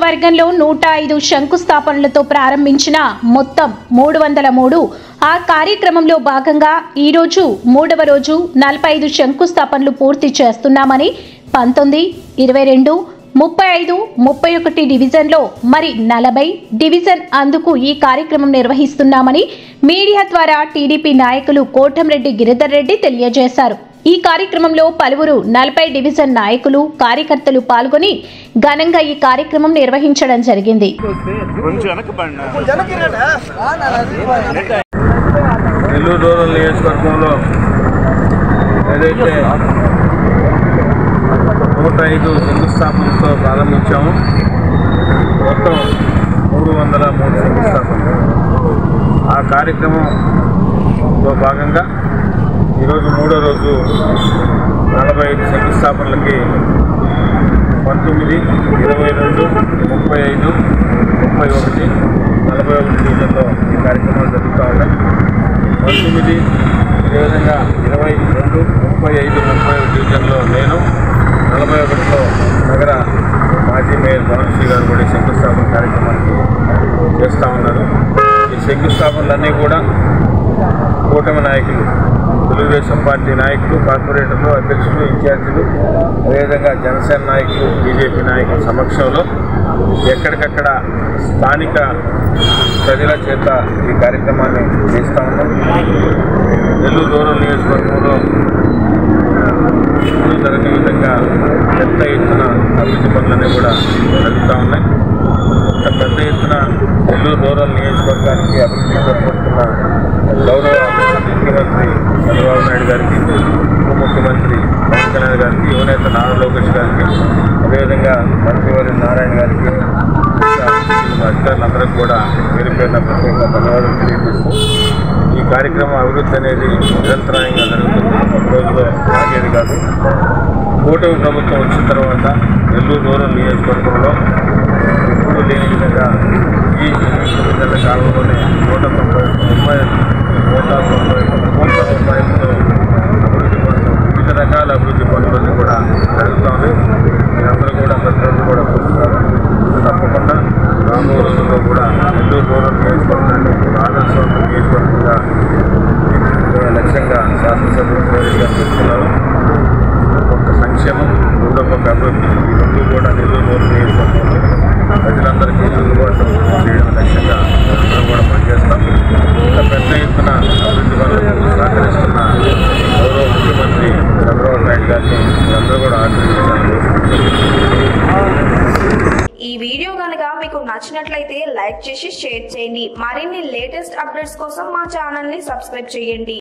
నియోజకవర్గంలో 105 శంకుస్థాపనలతో ప్రారంభించిన మొత్తం 303 ఆ కార్యక్రమంలో భాగంగా ఈ రోజు 3వ రోజు 45 శంకుస్థాపనలు పూర్తి చేస్తున్నామని 19, 22, 35, 31 డివిజన్లో మరి 40 డివిజన్ అందుకు ఈ కార్యక్రమం నిర్వహిస్తున్నామని మీడియా ద్వారా టీడీపీ నాయకులు కోటంరెడ్డి గిరిధర్ రెడ్డి తెలియజేశారు. ఈ కార్యక్రమంలో పలువురు 40 డివిజన్ నాయకులు కార్యకర్తలు పాల్గొని ఘనంగా ఈ కార్యక్రమం నిర్వహించడం జరిగింది. నెల్లూరు రూరల్ నియోజకవర్గంలో ఏదైతే 105 శంకుస్థాపనలతో ప్రారంభించాము, మొత్తం 303 శంకుస్థాపనలు. ఆ కార్యక్రమంలో భాగంగా ఈరోజు 3వ రోజు 45 శంకుస్థాపనలకి 19, 22, 35, 31, 41 డివిజన్లో ఈ కార్యక్రమాలు జరుగుతూ ఉన్నాయి. 19 అదేవిధంగా 22, 35, 31 డివిజన్లో నేను, 41లో నగర మాజీ మేయర్ భవన్శ్రీ గారు కూడా శంకుస్థాపన కార్యక్రమానికి చేస్తూ ఉన్నారు. ఈ శంకుస్థాపనలన్నీ కూడా కూటమి నాయకులు, తెలుగుదేశం పార్టీ నాయకులు, కార్పొరేటర్లు, అధ్యక్షులు, ఇన్ఛార్జీలు, అదేవిధంగా జనసేన నాయకులు, బీజేపీ నాయకుల సమక్షంలో ఎక్కడికక్కడ స్థానిక ప్రజల చేత ఈ కార్యక్రమాన్ని చేస్తూ ఉన్నాం. నెల్లూరు రూరల్ నియోజకవర్గంలో ఇప్పుడు జరగని విధంగా పెద్ద ఎత్తున అభివృద్ధి పనులన్నీ కూడా జరుగుతూ ఉన్నాయి. పెద్ద ఎత్తున నెల్లూరు రూరల్ నియోజకవర్గానికి అభివృద్ధి తోడ్పడుతున్న గౌరవ ముఖ్యమంత్రి చంద్రబాబు నాయుడు గారికి, ఉప ముఖ్యమంత్రి పవన్ కళ్యాణ్ గారికి, యువనేత నారా లోకేష్ గారికి, అదేవిధంగా మంత్రివర్య నారాయణ గారికి, అధికారులందరికీ కూడా పేరు పేరున ప్రత్యేక ధన్యవాదాలు తెలియజేస్తూ ఈ కార్యక్రమం అభివృద్ధి అనేది నిరంతరాయంగా జరుగుతుంది. ఒక రోజులో ఆగేది కాదు. కూటమి ప్రభుత్వం వచ్చిన తర్వాత నెల్లూరు రూరల్ నియోజకవర్గంలో ఎప్పుడూ లేని విధంగా ఈ 9 నెలల కాలంలోనే 190 కోట్ల రూపాయలతో అభివృద్ధి పనులు, వివిధ రకాల అభివృద్ధి పనులన్నీ కూడా జరుగుతూ ఉన్నాయి. మీరందరూ కూడా ప్రజలు కూడా చూస్తున్నారు. తప్పకుండా రాబోయే రోజుల్లో కూడా నెల్లూరు రూరల్ నియోజకవర్గాన్ని ఆదర్శవంత నియోజకవర్గంగా లక్ష్యంగా శాసనసభ్యులు గారు చెప్తున్నారు. ఒక సంక్షేమం, రెండో ఒక అభివృద్ధి, ఈ రెండు కూడా నెల్లూరు రూరల్ నియోజకవర్గంలో ప్రజలందరికీ అందుబాటు చేయడం లక్ష్యంగా అందరూ కూడా పనిచేస్తాం. ఇంత పెద్ద ఎత్తున అభివృద్ధి పనులకు సహకరిస్తున్న గౌరవ ముఖ్యమంత్రి చంద్రబాబు నాయుడు గారిని అందరూ కూడా ఆశీర్వదించాలని. ఈ వీడియో కనుక మీకు నచ్చినట్లయితే లైక్ చేసి షేర్ చేయండి. మరిన్ని లేటెస్ట్ అప్డేట్స్ కోసం మా ఛానల్ ని సబ్స్క్రైబ్ చేయండి.